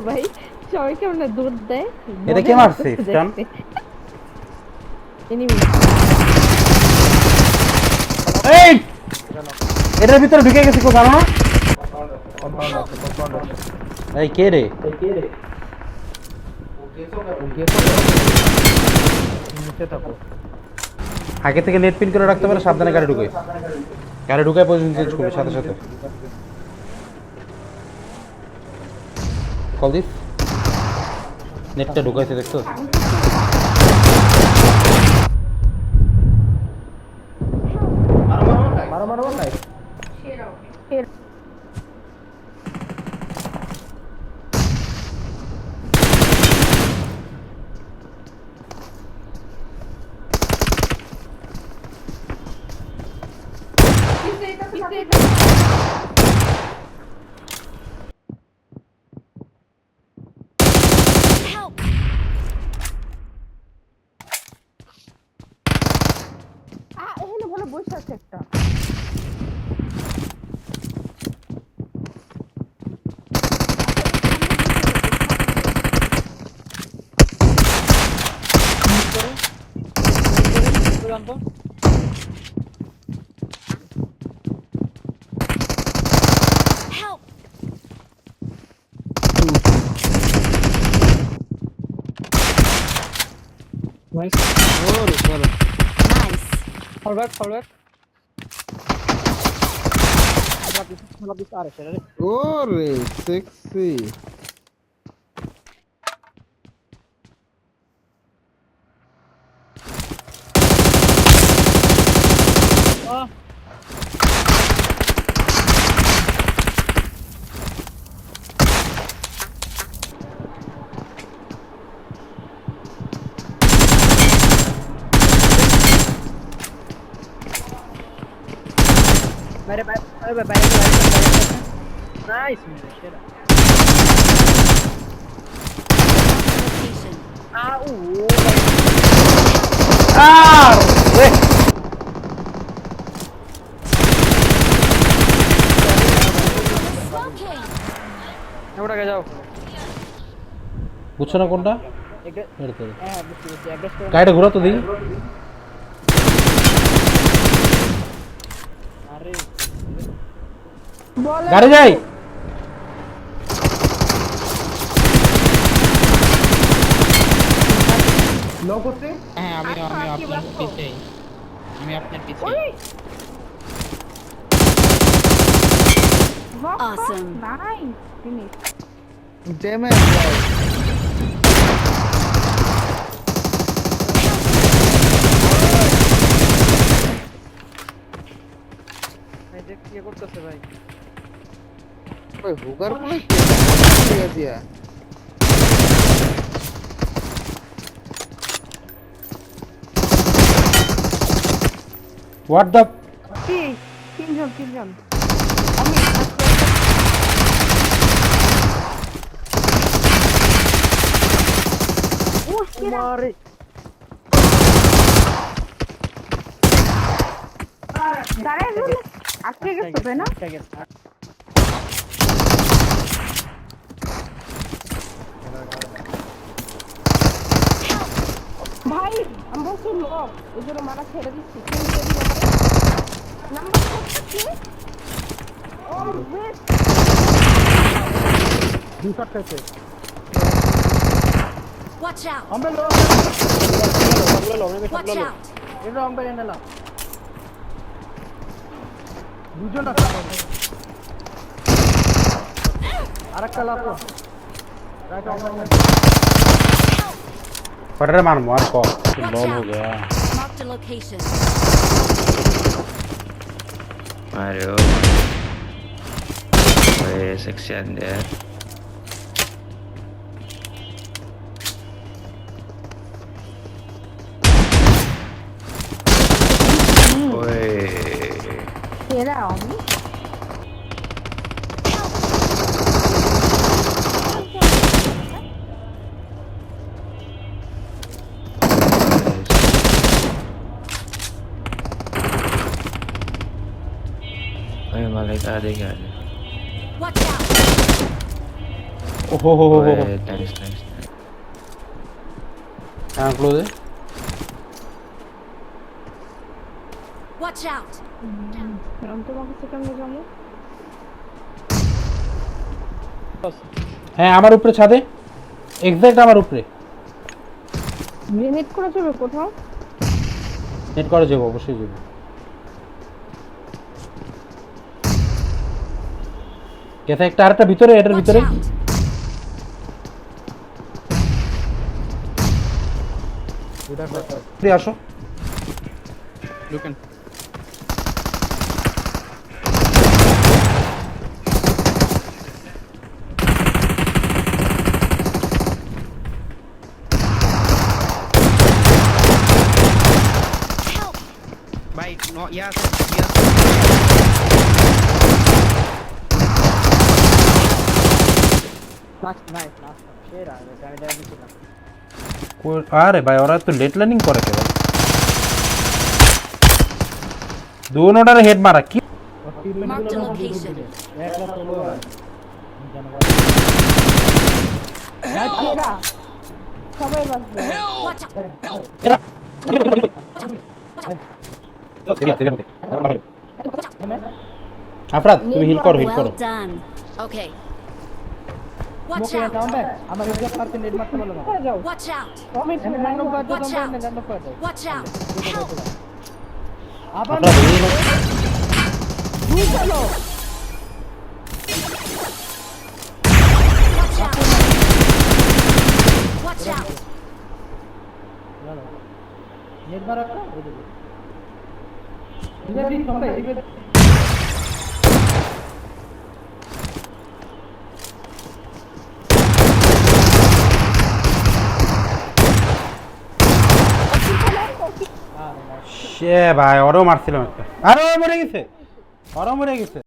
ভাই সবাই কেমন দুধ দেয় এটা কে মারছে স্টান? এনিমি এই এটার ভিতরে ঢুকে গেছে কো জানো না? এই কে রে? আগে থেকে নেট পিন করে রাখতে পারে, সাবধানে গাড়ি ঢুকে পজিশন চেঞ্জ করবে সাথে সাথে। কল দিস, নেটটা ঢুকাইছে দেখছো? মারো নাই। এখানে ভালো বসে আছে একটা ওরে সেক্সি। Nice, আর এ যাও বুঝছো না কোনটা? হ্যাঁ বুঝছি গাড়িটা ঘোরা তো দেখি। আরে গাড়ি যাই। হ্যাঁ আমি আপনার পিছেই Awesome. Nice. Finish. ড্যামেজ ভাই। এই দেখ কি করতেছে ভাই। ওই হুগার বলে কি দিয়া হোয়াট দ্য কি তিনজন মারে দাঁড়ায় গেল আটকে গেছে তাই না ভাই আমি বলছি লোক ওই জন্য মারা ছেড়ে দিচ্ছি নাম্বার করতেছি ও বেশ Watch out! আমরা লো Watch out! এটা আমরা এনেলাম দুজন আছে আরেকটা লাফো রাইট আমরা फटर मार मार को बॉल हो गया। Mark the location. Mario. Weh, section dia. Weh. তেরা আমি ওই মালিকা দেখে আছে Watch out! ওহো হো হো হো থ্যাঙ্কস হ্যাঁ ক্লোজে Watch out! আমি তোমাকে সেখানে যাবো। হ্যাঁ আমার উপরে ছাদে এক্সাক্ট আমার উপরে গ্রেনেড করে যাবে কোথাও? নেট করে যাবো অবশ্যই যাবো কেথা একটা আরেকটা ভিতরে এটার Watch ভিতরে out! আসো Baik, no, ya. Last nice last সেরা আমি দিছিলাম আরে ভাই ওরা তো লেট লার্নিং করে কে ভাই दोनों हेड मारा की Marked a location. একলা চলো সেরা সবাই বাঁচবে। Watch out! আফরাদ তুমি হিল করো Well done. Okay. Watch মুখে out! ডাউন আমার রিজার্ভ মারতে নেট মারতে বলো না কোথায় যাও? Watch out! টমেটো এনে র্যান্ডম করে দাও Watch তোমরা out! এনে র্যান্ডম করে দাও Watch out! Help! আবার আফরাদ হিল দুই চলো। Watch out! Watch out! Net মারা একটা ওই দিকে রিজার্ভ দিন সবাই রিজার্ভ সে ভাই ওরও মারছিলাম একটা আরে ও মরে গেছে ওরও মরে গেছে